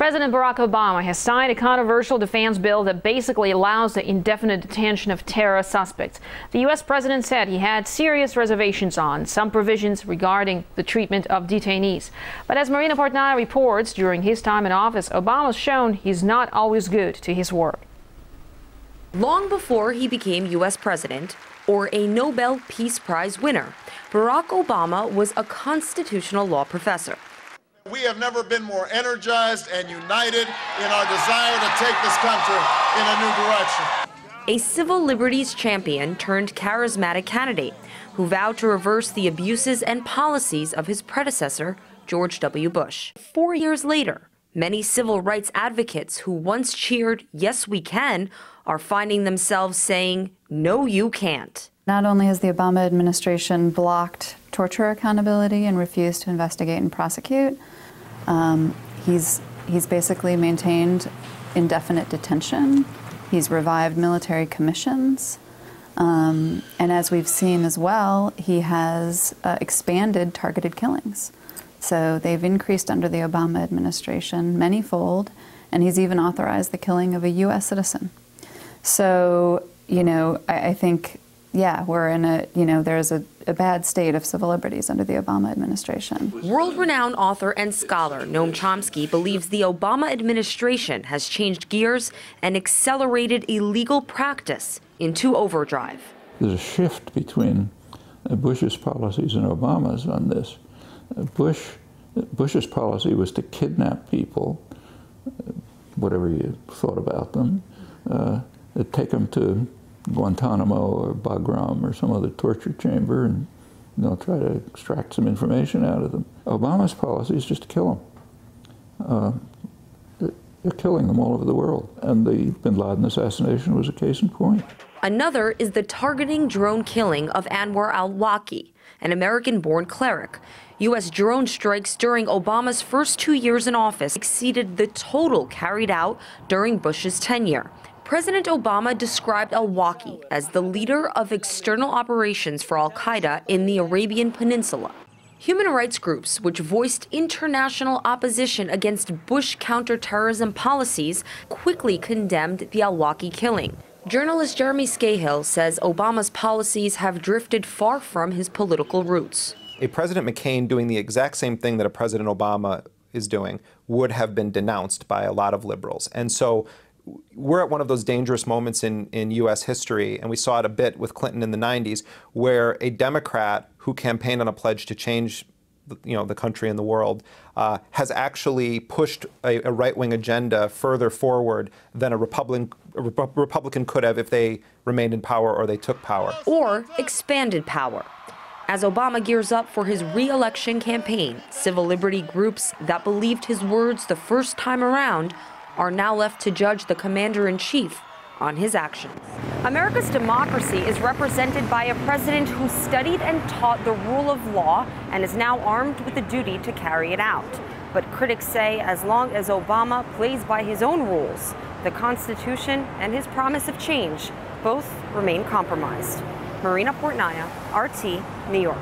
President Barack Obama has signed a controversial defense bill that basically allows the indefinite detention of terror suspects. The U.S. president said he had serious reservations on some provisions regarding the treatment of detainees. But as Marina Portnaya reports, during his time in office, Obama's shown he's not always good to his word. Long before he became U.S. president or a Nobel Peace Prize winner, Barack Obama was a constitutional law professor. We have never been more energized and united in our desire to take this country in a new direction. A civil liberties champion turned charismatic candidate who vowed to reverse the abuses and policies of his predecessor, George W. Bush. 4 years later, many civil rights advocates who once cheered, "Yes, we can," are finding themselves saying, "No, you can't." Not only has the Obama administration blocked torture accountability and refused to investigate and prosecute, he's basically maintained indefinite detention. He's revived military commissions. And as we've seen as well, he has expanded targeted killings. So they've increased under the Obama administration manyfold, and he's even authorized the killing of a U.S. citizen. So, I think, yeah, we're in there's a bad state of civil liberties under the Obama administration. World-renowned author and scholar Noam Chomsky believes the Obama administration has changed gears and accelerated illegal practice into overdrive. There's a shift between Bush's policies and Obama's on this. Bush's policy was to kidnap people, whatever you thought about them, take them to Guantanamo or Bagram or some other torture chamber and try to extract some information out of them. Obama's policy is just to kill them. They're killing them all over the world, and the bin Laden assassination was a case in point. Another is the targeting drone killing of Anwar al-Awlaki, an American-born cleric. U.S. drone strikes during Obama's first 2 years in office exceeded the total carried out during Bush's tenure. President Obama described al-Awlaki as the leader of external operations for al-Qaeda in the Arabian Peninsula. Human rights groups, which voiced international opposition against Bush counterterrorism policies, quickly condemned the al-Awlaki killing. Journalist Jeremy Scahill says Obama's policies have drifted far from his political roots. A President McCain doing the exact same thing that a President Obama is doing would have been denounced by a lot of liberals. And so we're at one of those dangerous moments in U.S. history, and we saw it a bit with Clinton in the 90s, where a Democrat who campaigned on a pledge to change the country and the world has actually pushed a right-wing agenda further forward than a Republican could have if they remained in power or they took power. Or expanded power. As Obama gears up for his re-election campaign, civil liberty groups that believed his words the first time around are now left to judge the commander-in-chief on his actions. America's democracy is represented by a president who studied and taught the rule of law and is now armed with the duty to carry it out. But critics say as long as Obama plays by his own rules, the Constitution and his promise of change both remain compromised. Marina Portnaya, RT, New York.